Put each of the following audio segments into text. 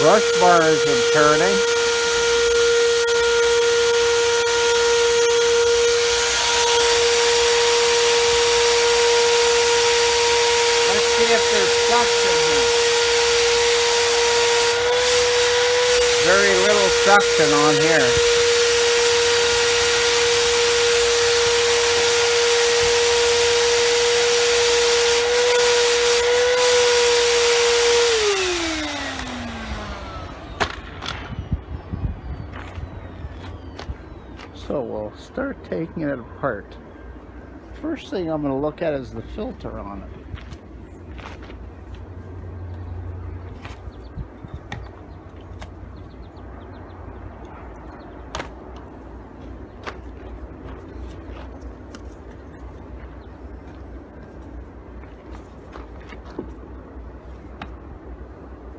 Brush bar isn't turning. Let's see if there's suction here. Very little suction on here. So we'll start taking it apart. First thing I'm going to look at is the filter on it.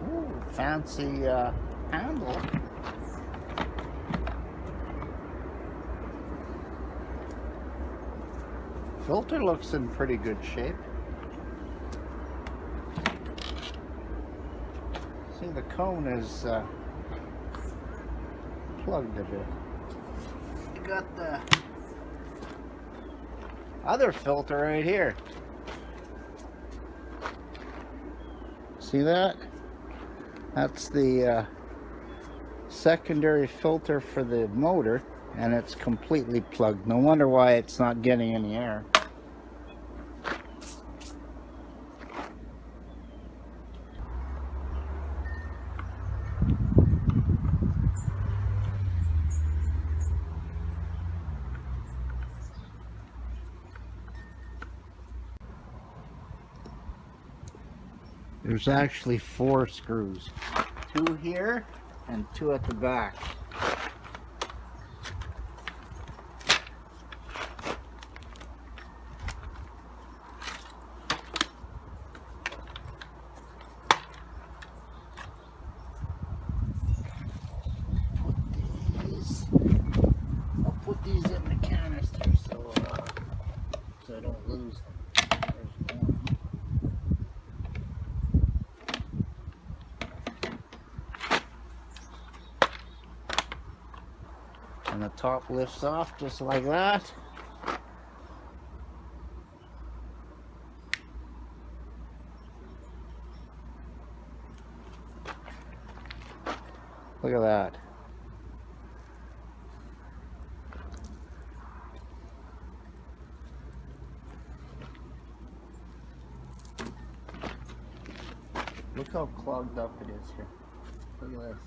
Ooh, fancy handle. Filter looks in pretty good shape. See, the cone is plugged a bit. You got the other filter right here. See that? That's the secondary filter for the motor, and it's completely plugged. No wonder why it's not getting any air. There's actually 4 screws. 2 here and 2 at the back. I'll put these in the canister so I don't lose them. There's one. And the top lifts off just like that. Look at that. Look how clogged up it is here. Look at this.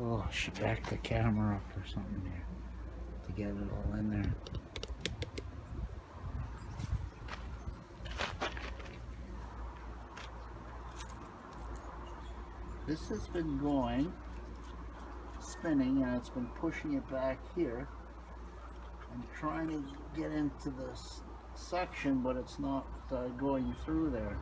Oh, I should back the camera up or something here to get it all in there. This has been going, spinning, and it's been pushing it back here. I'm trying to get into this section, but it's not going through there.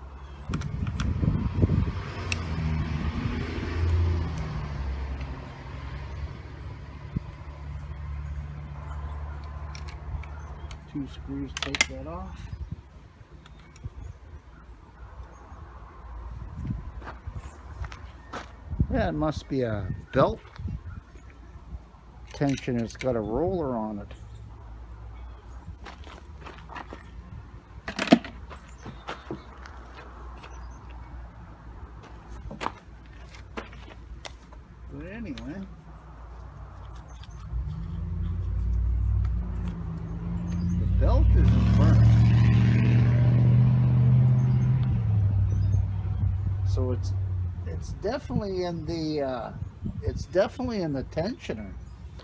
Two screws take that off. Yeah, it must be a belt tension. It's got a roller on it. But anyway, the belt isn't burnt. So it's definitely in the tensioner.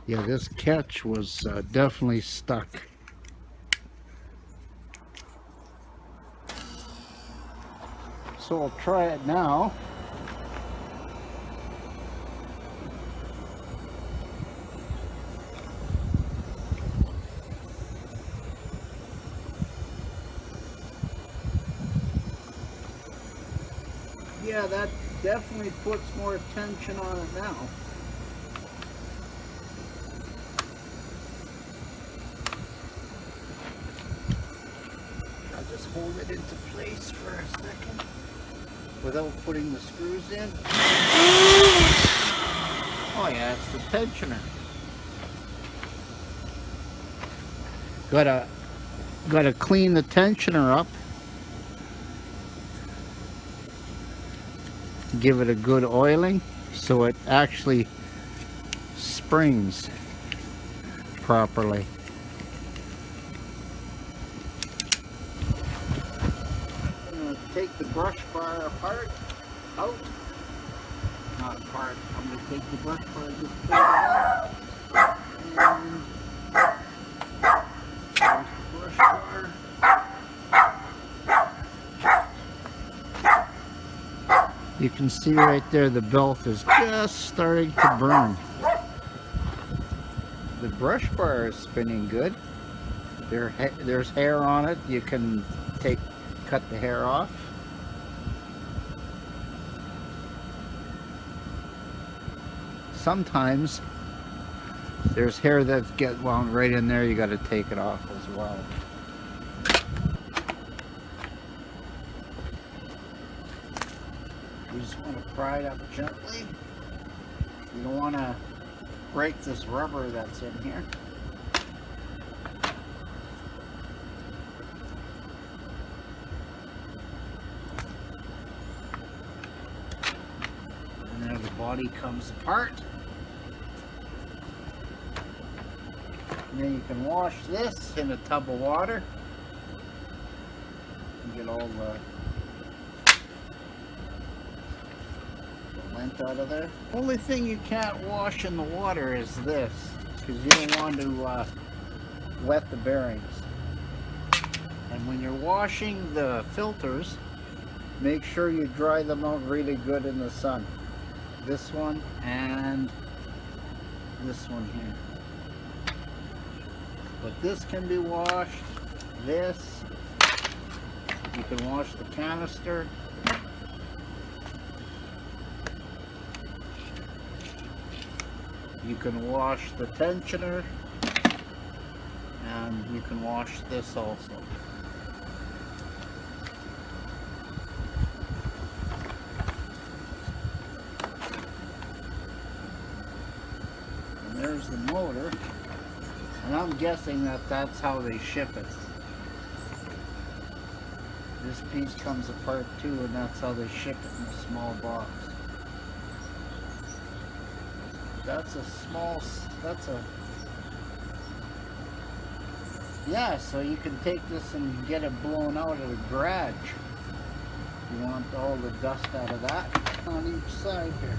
Yeah, this catch was definitely stuck. So I'll try it now. Yeah, that definitely puts more tension on it now. I'll just hold it into place for a second without putting the screws in. Oh yeah, it's the tensioner. Gotta clean the tensioner up. Give it a good oiling so it actually springs properly. I'm going to take the brush bar apart, out, not apart, I'm going to take the brush bar and just pull it out, and there's the brush bar. You can see right there the belt is just starting to burn. The brush bar is spinning good. There's hair on it. You can cut the hair off. Sometimes there's hair that gets wound right in there. You got to take it off as well. You just want to pry it up gently. You don't want to break this rubber that's in here. And there the body comes apart. And then you can wash this in a tub of water. And get all the lint out of there. Only thing you can't wash in the water is this, because you don't want to wet the bearings. And when you're washing the filters, make sure you dry them out really good in the sun. This one and this one here. But this can be washed. This, you can wash the canister. You can wash the tensioner, and you can wash this also. And there's the motor, and I'm guessing that that's how they ship it. This piece comes apart too, and that's how they ship it in a small box. Yeah, so you can take this and get it blown out at a garage. You want all the dust out of that on each side here.